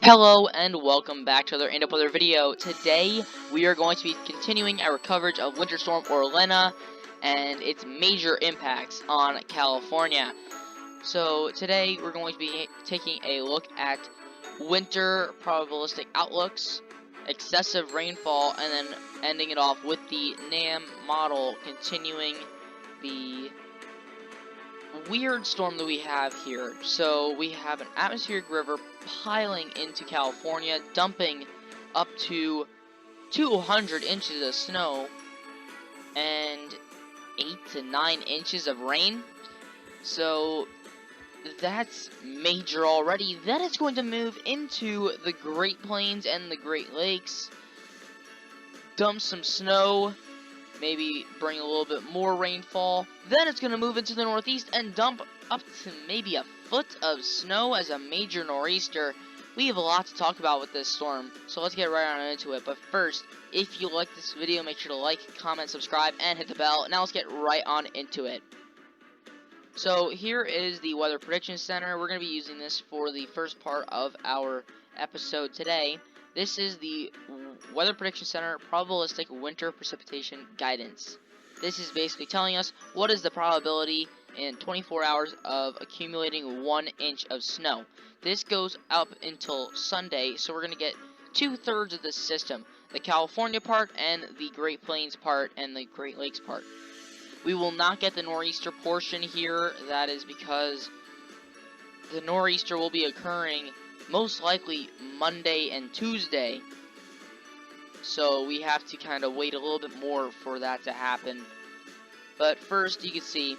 Hello and welcome back to another End Up Weather video. Today we are going to be continuing our coverage of Winter Storm Orlena and its major impacts on California. So today we're going to be taking a look at winter probabilistic outlooks, excessive rainfall, and then ending it off with the NAM model, continuing the weird storm that we have here. So we have an atmospheric river piling into California, dumping up to 200 inches of snow and 8 to 9 inches of rain. So that's major already. Then it's going to move into the Great Plains and the Great Lakes, dump some snow, maybe bring a little bit more rainfall. Then it's going to move into the northeast and dump up to maybe a foot of snow as a major nor'easter. We have a lot to talk about with this storm, so let's get right on into it. But first, if you like this video, make sure to like, comment, subscribe, and hit the bell. Now let's get right on into it. So here is the Weather Prediction Center. We're going to be using this for the first part of our episode today. This is the Weather Prediction Center Probabilistic Winter Precipitation Guidance. This is basically telling us what is the probability in 24 hours of accumulating 1 inch of snow. This goes up until Sunday, so we're going to get 2/3 of the system. The California part and the Great Plains part and the Great Lakes part. We will not get the nor'easter portion here. That is because the nor'easter will be occurring most likely Monday and Tuesday, so we have to kind of wait a little bit more for that to happen. But first, you can see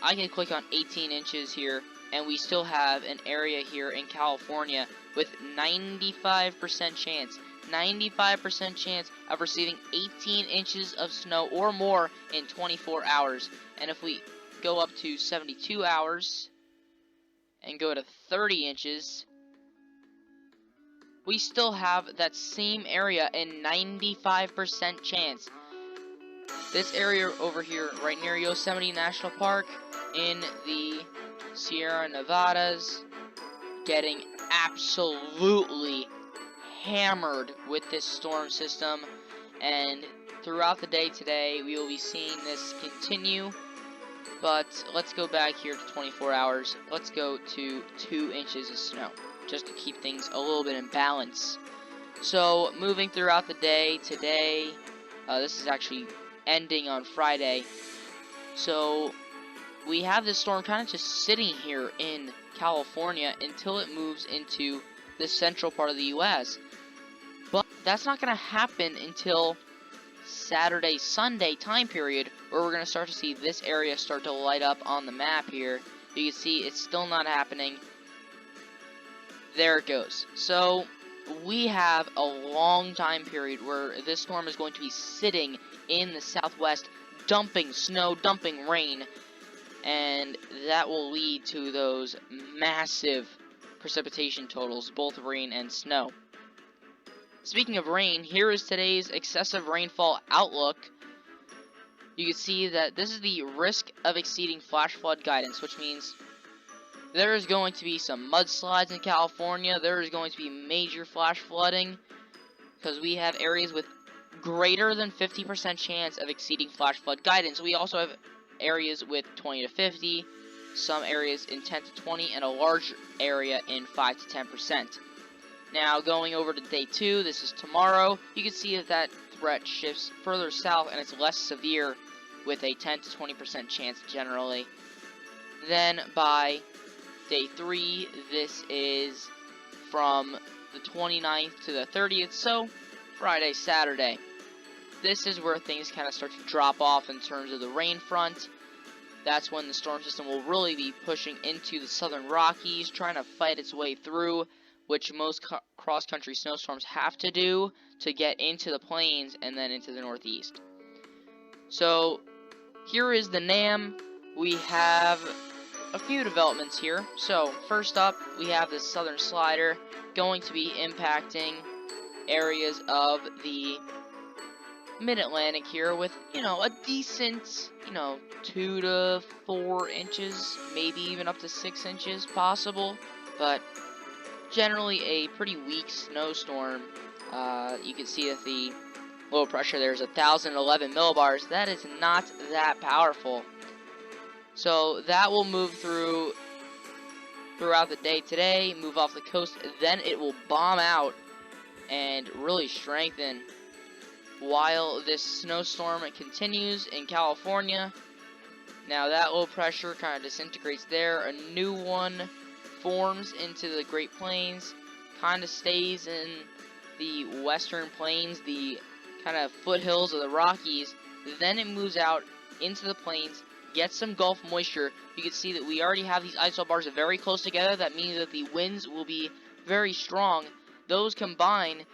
I can click on 18 inches here, and we still have an area here in California with 95% chance 95% chance of receiving 18 inches of snow or more in 24 hours. And if we go up to 72 hours and go to 30 inches, we still have that same area and 95% chance. This area over here, right near Yosemite National Park in the Sierra Nevadas, getting absolutely hammered with this storm system. And throughout the day today, we will be seeing this continue. But let's go back here to 24 hours. Let's go to 2 inches of snow, just to keep things a little bit in balance. So, moving throughout the day today, this is actually ending on Friday. So, we have this storm kind of just sitting here in California until it moves into the central part of the U.S. But that's not going to happen until Saturday, Sunday time period, where we're going to start to see this area start to light up on the map here. You can see it's still not happening. There it goes. So we have a long time period where this storm is going to be sitting in the southwest, dumping snow, dumping rain, and that will lead to those massive precipitation totals, both rain and snow. Speaking of rain, here is today's excessive rainfall outlook. You can see that this is the risk of exceeding flash flood guidance, which means there is going to be some mudslides in California. There is going to be major flash flooding because we have areas with greater than 50% chance of exceeding flash flood guidance. We also have areas with 20 to 50, some areas in 10 to 20, and a large area in 5 to 10%. Now, going over to day 2, this is tomorrow, you can see that threat shifts further south and it's less severe with a 10 to 20% chance generally. Then by day 3, this is from the 29th to the 30th, so Friday, Saturday. This is where things kind of start to drop off in terms of the rain front. That's when the storm system will really be pushing into the southern Rockies, trying to fight its way through, which most cross-country snowstorms have to do to get into the plains and then into the northeast. So here is the NAM. We have a few developments here. So first up, we have this southern slider going to be impacting areas of the mid-Atlantic here with, a decent, 2 to 4 inches, maybe even up to 6 inches possible, but generally a pretty weak snowstorm. You can see that the low pressure there is 1,011 millibars. That is not that powerful. So that will move throughout the day today, move off the coast, then it will bomb out and really strengthen while this snowstorm continues in California. Now that low pressure kind of disintegrates there. A new one forms into the Great Plains, kind of stays in the western plains, the kind of foothills of the Rockies. Then it moves out into the plains, gets some Gulf moisture. You can see that we already have these isobars very close together. That means that the winds will be very strong. Those combine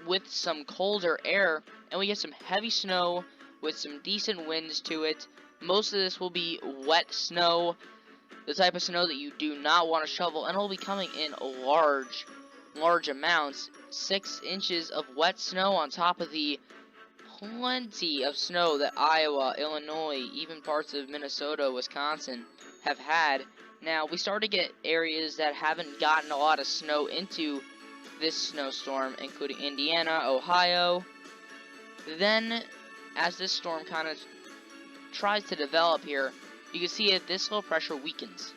with some colder air, and we get some heavy snow with some decent winds to it. Most of this will be wet snow, the type of snow that you do not want to shovel, and it will be coming in large amounts. 6 inches of wet snow on top of the plenty of snow that Iowa, Illinois, even parts of Minnesota, Wisconsin have had. Now, we start to get areas that haven't gotten a lot of snow into this snowstorm, including Indiana, Ohio. Then, as this storm kind of tries to develop here, you can see that this low pressure weakens.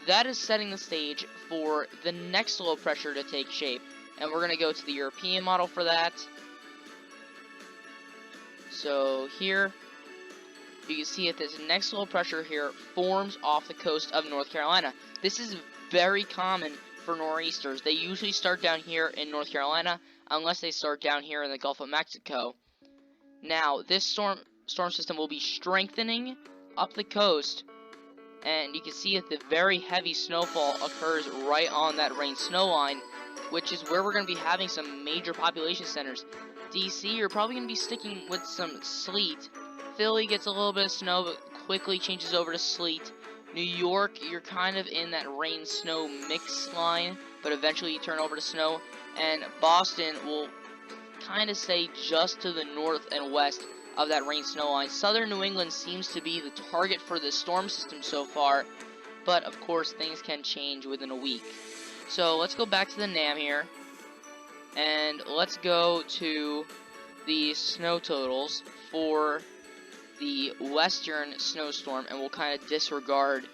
That is setting the stage for the next low pressure to take shape, and we're going to go to the European model for that. So here, you can see that this next low pressure here forms off the coast of North Carolina. This is very common for nor'easters. They usually start down here in North Carolina, unless they start down here in the Gulf of Mexico. Now, this storm system will be strengthening up the coast, and you can see that the very heavy snowfall occurs right on that rain-snow line, which is where we're going to be having some major population centers. DC, you're probably going to be sticking with some sleet. Philly gets a little bit of snow, but quickly changes over to sleet. New York, you're kind of in that rain-snow mix line, but eventually you turn over to snow. And Boston will kind of stay just to the north and west of that rain-snow line. Southern New England seems to be the target for this storm system so far, but of course things can change within a week. So let's go back to the NAM here, and let's go to the snow totals for the western snowstorm, and we'll kind of disregard.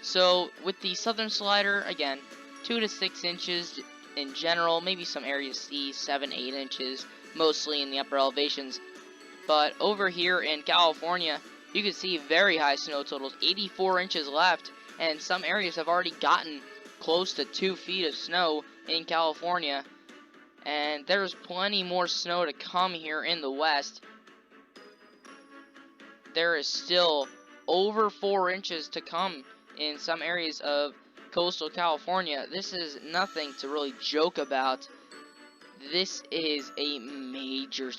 So with the southern slider, again, 2 to 6 inches in general, maybe some areas see 7, 8 inches, mostly in the upper elevations. But over here in California, you can see very high snow totals, 84 inches left, and some areas have already gotten close to 2 feet of snow in California. And there's plenty more snow to come here in the west. There is still over 4 inches to come in some areas of coastal California. This is nothing to really joke about. This is a major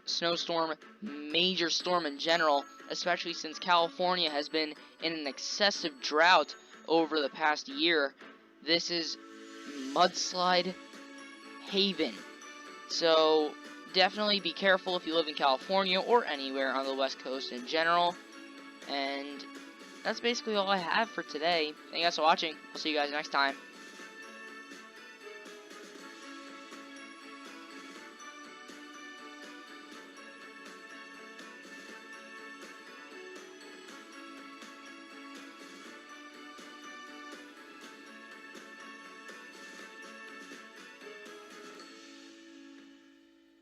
snowstorm, major storm in general, especially since California has been in an excessive drought over the past year. This is mudslide haven. So definitely be careful if you live in California or anywhere on the West Coast in general. And that's basically all I have for today. Thank you guys for watching. I'll see you guys next time.